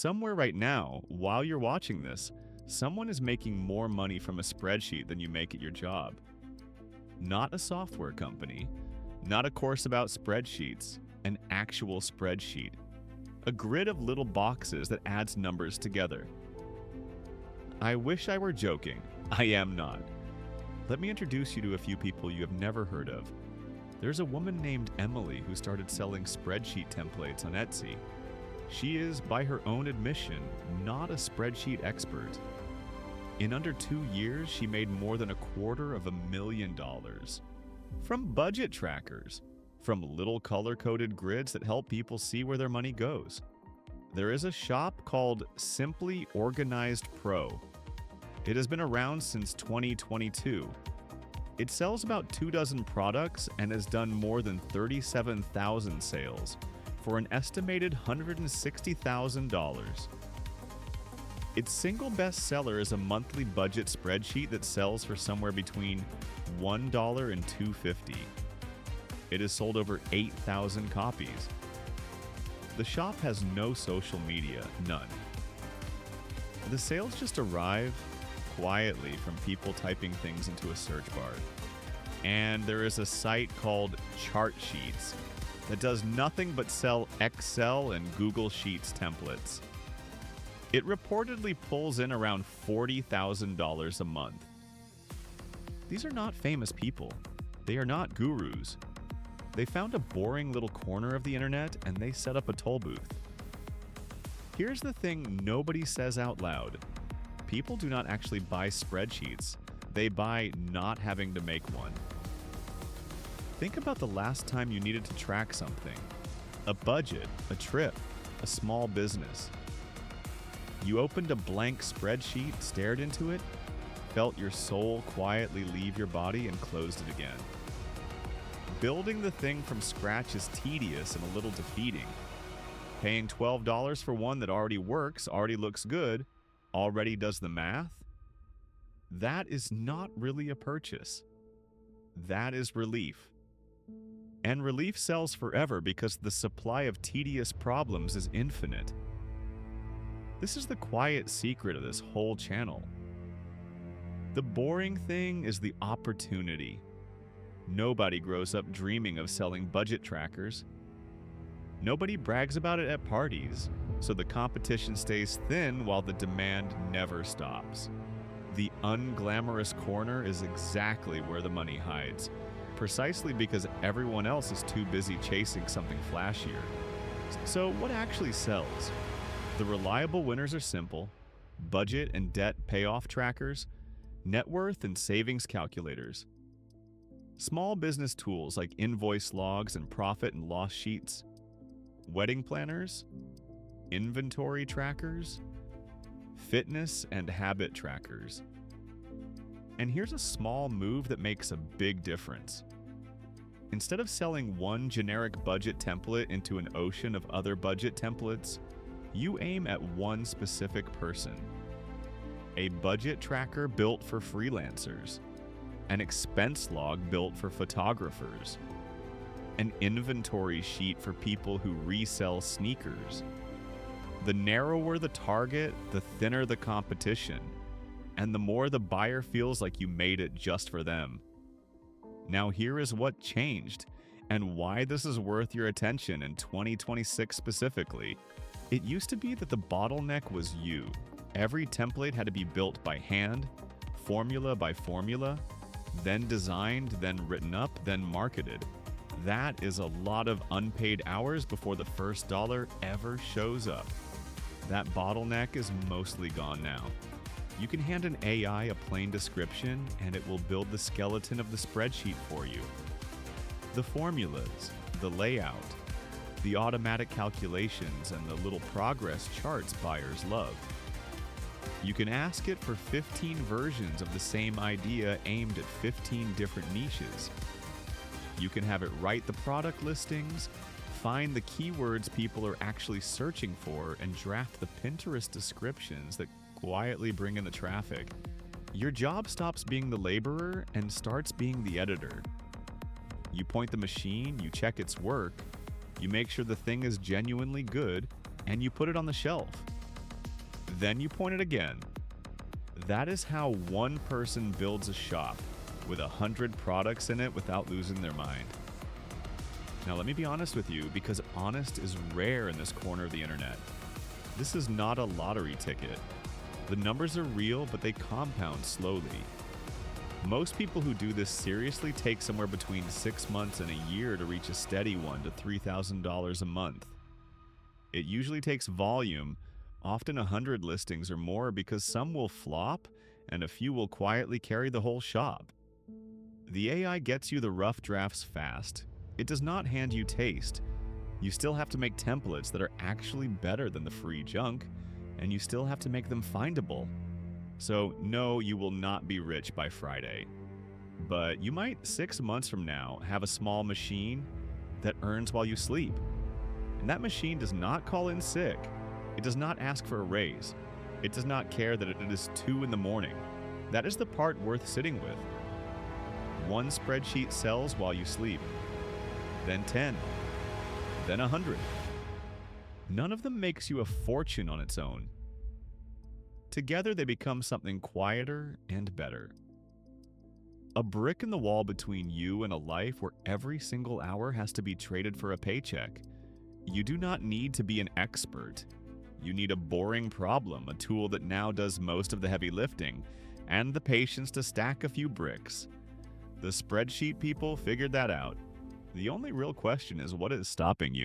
Somewhere right now, while you're watching this, someone is making more money from a spreadsheet than you make at your job. Not a software company, not a course about spreadsheets, an actual spreadsheet. A grid of little boxes that adds numbers together. I wish I were joking. I am not. Let me introduce you to a few people you have never heard of. There's a woman named Emily who started selling spreadsheet templates on Etsy. She is, by her own admission, not a spreadsheet expert. In under 2 years, she made more than $250,000. From budget trackers, from little color-coded grids that help people see where their money goes. There is a shop called Simply Organized Pro. It has been around since 2022. It sells about 24 products and has done more than 37,000 sales for an estimated $160,000. Its single best seller is a monthly budget spreadsheet that sells for somewhere between $1 and $2.50. It has sold over 8,000 copies. The shop has no social media, none. The sales just arrive quietly from people typing things into a search bar. And there is a site called Chartsheets that does nothing but sell Excel and Google Sheets templates. It reportedly pulls in around $40,000 a month. These are not famous people. They are not gurus. They found a boring little corner of the internet and they set up a toll booth. Here's the thing nobody says out loud. People do not actually buy spreadsheets. They buy not having to make one. Think about the last time you needed to track something. A budget, a trip, a small business. You opened a blank spreadsheet, stared into it, felt your soul quietly leave your body and closed it again. Building the thing from scratch is tedious and a little defeating. Paying $12 for one that already works, already looks good, already does the math? That is not really a purchase. That is relief. And relief sells forever because the supply of tedious problems is infinite. This is the quiet secret of this whole channel. The boring thing is the opportunity. Nobody grows up dreaming of selling budget trackers. Nobody brags about it at parties, so the competition stays thin while the demand never stops. The unglamorous corner is exactly where the money hides, precisely because everyone else is too busy chasing something flashier. So what actually sells? The reliable winners are simple: budget and debt payoff trackers, net worth and savings calculators. Small business tools like invoice logs and profit and loss sheets, wedding planners, inventory trackers, fitness and habit trackers. And here's a small move that makes a big difference. Instead of selling one generic budget template into an ocean of other budget templates, you aim at one specific person. A budget tracker built for freelancers. An expense log built for photographers. An inventory sheet for people who resell sneakers. The narrower the target, the thinner the competition, and the more the buyer feels like you made it just for them. Now here is what changed, and why this is worth your attention in 2026 specifically. It used to be that the bottleneck was you. Every template had to be built by hand, formula by formula, then designed, then written up, then marketed. That is a lot of unpaid hours before the first dollar ever shows up. That bottleneck is mostly gone now. You can hand an AI a plain description and it will build the skeleton of the spreadsheet for you. The formulas, the layout, the automatic calculations, and the little progress charts buyers love. You can ask it for 15 versions of the same idea aimed at 15 different niches. You can have it write the product listings, find the keywords people are actually searching for, and draft the Pinterest descriptions that quietly bring in the traffic. Your job stops being the laborer and starts being the editor. You point the machine, you check its work, you make sure the thing is genuinely good, and you put it on the shelf. Then you point it again. That is how one person builds a shop with 100 products in it without losing their mind. Now, let me be honest with you, because honest is rare in this corner of the internet. This is not a lottery ticket. The numbers are real, but they compound slowly. Most people who do this seriously take somewhere between 6 months and a year to reach a steady $1,000 to $3,000 a month. It usually takes volume, often 100 listings or more, because some will flop and a few will quietly carry the whole shop. The AI gets you the rough drafts fast. It does not hand you taste. You still have to make templates that are actually better than the free junk, and you still have to make them findable. So no, you will not be rich by Friday. But you might 6 months from now have a small machine that earns while you sleep. And that machine does not call in sick. It does not ask for a raise. It does not care that it is 2 in the morning. That is the part worth sitting with. One spreadsheet sells while you sleep. Then 10. Then 100. None of them makes you a fortune on its own. Together they become something quieter and better. A brick in the wall between you and a life where every single hour has to be traded for a paycheck. You do not need to be an expert. You need a boring problem, a tool that now does most of the heavy lifting, and the patience to stack a few bricks. The spreadsheet people figured that out. The only real question is, what is stopping you?